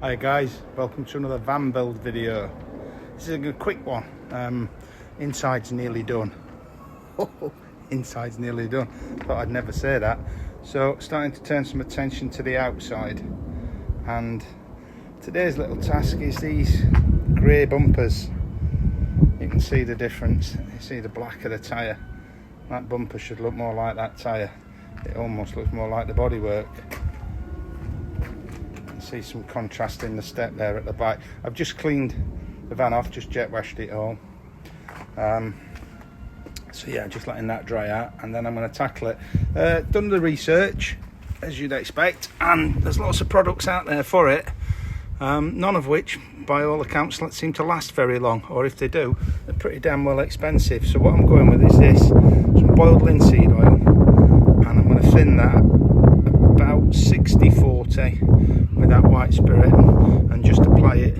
Hi guys, welcome to another van build video. This is a quick one. Inside's nearly done. Inside's nearly done. Thought I'd never say that. So starting to turn some attention to the outside, and today's little task is these grey bumpers. You can see the difference. You see the black of the tyre. That bumper should look more like that tyre. It almost looks more like the bodywork. See some contrast in the step there at the back. I've just cleaned the van off, just jet washed it all. So yeah, just letting that dry out, and then I'm going to tackle it. Done the research as you'd expect, and there's lots of products out there for it, none of which by all accounts seem to last very long, or if they do, they're pretty damn well expensive. So what I'm going with is this, some boiled linseed oil, and I'm going to thin that about 60-40 with that white spirit, and just apply it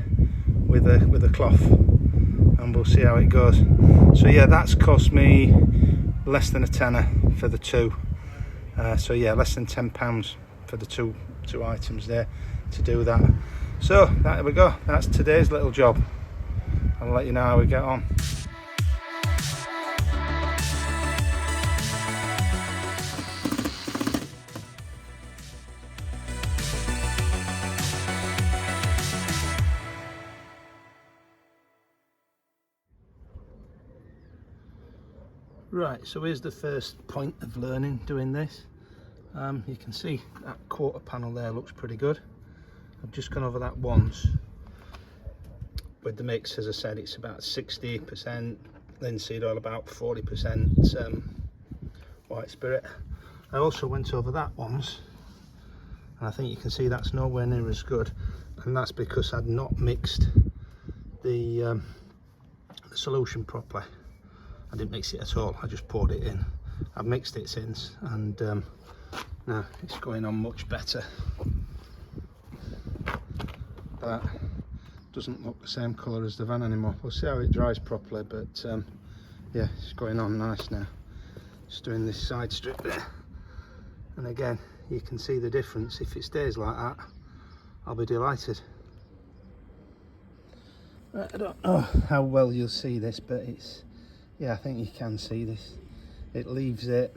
with a cloth, and we'll see how it goes. So yeah, that's cost me less than a tenner for the two. So yeah, less than £10 for the two items there to do that. So there we go, that's today's little job. I'll let you know how we get on. Right, so here's the first point of learning doing this. You can see that quarter panel there looks pretty good. I've just gone over that once with the mix. As I said, it's about 60% linseed oil, about 40% white spirit. I also went over that once, and I think you can see that's nowhere near as good, and that's because I'd not mixed the solution properly. I didn't mix it at all, I just poured it in. I've mixed it since, and now it's going on much better. That doesn't look the same colour as the van anymore. We'll see how it dries properly, but yeah, it's going on nice now. Just doing this side strip there, and again you can see the difference. If it stays like that, I'll be delighted. I don't know how well you'll see this, but it's, yeah, I think you can see this. It leaves it,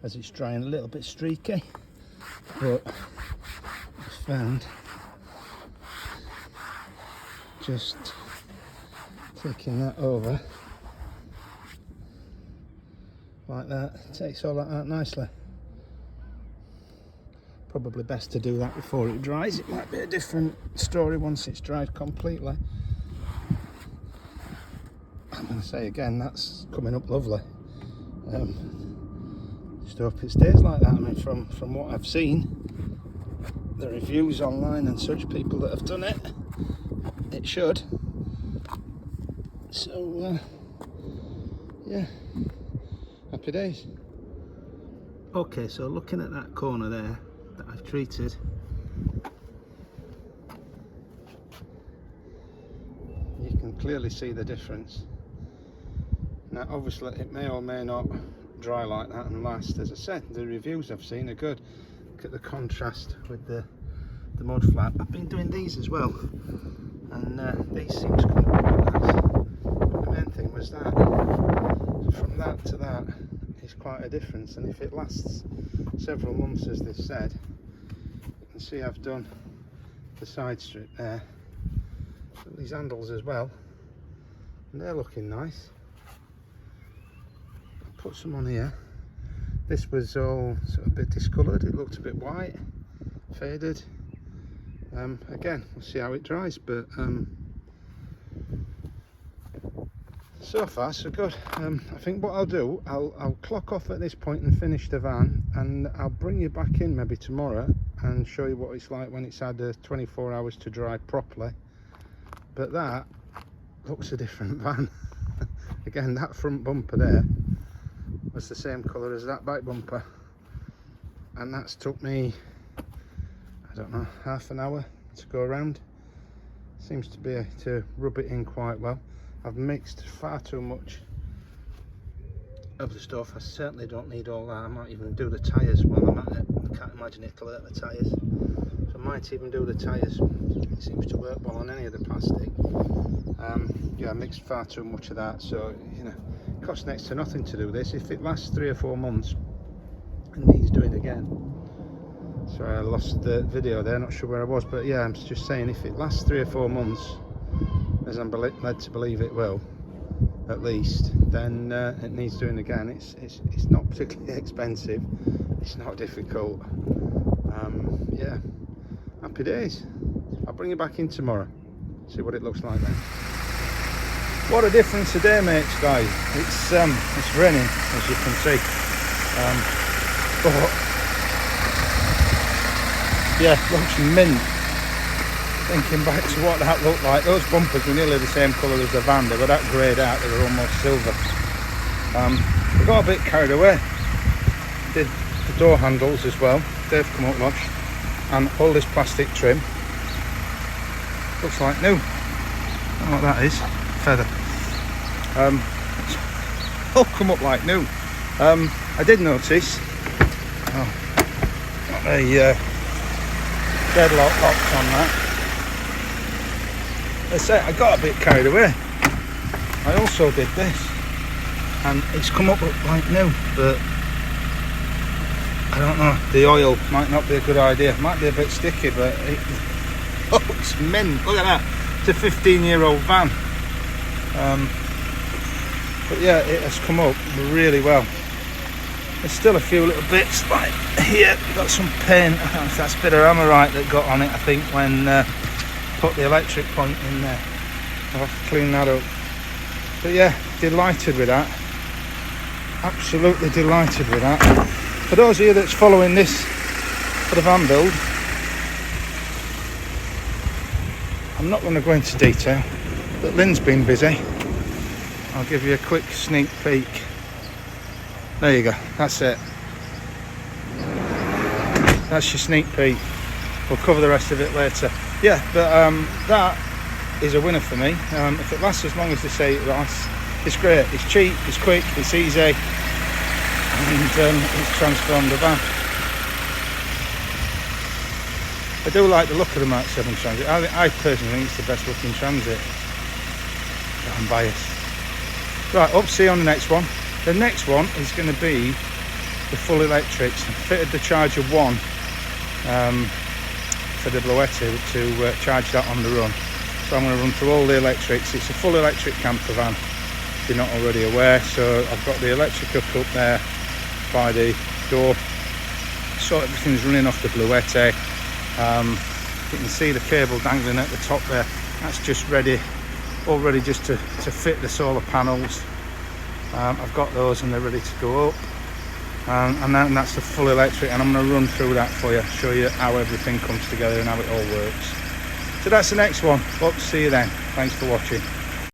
as it's drying, a little bit streaky, but I've found just taking that over like that takes all that out nicely. Probably best to do that before it dries. It might be a different story once it's dried completely. I'm going to say again, that's coming up lovely. Just hope it stays like that. I mean, from what I've seen, the reviews online and such, people that have done it, it should. So yeah, happy days. Okay, so looking at that corner there that I've treated, you can clearly see the difference. Now obviously it may or may not dry like that and last. As I said, the reviews I've seen are good. Look at the contrast with the mud flap. I've been doing these as well, and these seem to come up quite nice. But the main thing was that, so from that to that is quite a difference, and if it lasts several months as they've said, you can see I've done the side strip there, but these handles as well, and they're looking nice. Put some on here. This was all sort of a bit discoloured, it looked a bit white, faded. Again, we'll see how it dries, but so far so good. I think what I'll do, I'll clock off at this point and finish the van, and I'll bring you back in maybe tomorrow and show you what it's like when it's had 24 hours to dry properly. But that looks a different van. Again, that front bumper there was the same colour as that back bumper, and that's took me, I don't know, half an hour to go around. Seems to be to rub it in quite well. I've mixed far too much of the stuff. I certainly don't need all that. I might even do the tyres while I'm at it. I can't imagine it'll hurt the tyres. So might even do the tyres. It seems to work well on any of the plastic. Yeah, I mixed far too much of that, so you know, it costs next to nothing to do this. If it lasts 3 or 4 months, it needs doing again. Sorry, I lost the video there, not sure where I was, but yeah, I'm just saying, if it lasts 3 or 4 months, as I'm led to believe it will, at least, then it needs doing again. It's not particularly expensive, it's not difficult. Yeah, happy days. I'll bring it back in tomorrow, see what it looks like then. What a difference today makes, guys. It's raining, as you can see, but yeah, looks mint. Thinking back to what that looked like, those bumpers were nearly the same colour as the van. They were that greyed out, they were almost silver. We got a bit carried away. Did the door handles as well, they've come up lush, and all this plastic trim looks like new. I don't know what that is, feather. All come up like new. I did notice a deadlock locks on that. I say I got a bit carried away. I also did this, and it's come up like new, but I don't know, the oil might not be a good idea. It might be a bit sticky, but it looks mint. Look at that, it's a 15-year-old van. But yeah, it has come up really well. There's still a few little bits, like here, got some paint. I don't know if that's a bit of Amorite that got on it, I think, when put the electric point in there. I'll have to clean that up. But yeah, delighted with that. Absolutely delighted with that. For those of you that's following this for the van build, I'm not going to go into detail, but Lynn's been busy. I'll give you a quick sneak peek. There you go, that's it. That's your sneak peek. We'll cover the rest of it later. Yeah, but that is a winner for me. If it lasts as long as they say it lasts, it's great. It's cheap, it's quick, it's easy, and it's transformed the van. I do like the look of the Mark 7 Transit. I personally think it's the best looking Transit. But I'm biased. Right, up, see you on the next one. The next one is going to be the full electrics. I fitted the Charger 1 for the Bluette to charge that on the run. So I'm going to run through all the electrics. It's a full electric camper van, if you're not already aware. So I've got the electric hook up there by the door. So everything's running off the Bluette. You can see the cable dangling at the top there. That's just ready, all ready just to fit the solar panels. I've got those and they're ready to go up. And then that's the full electric, and I'm going to run through that for you, show you how everything comes together and how it all works. So that's the next one. Hope to see you then. Thanks for watching.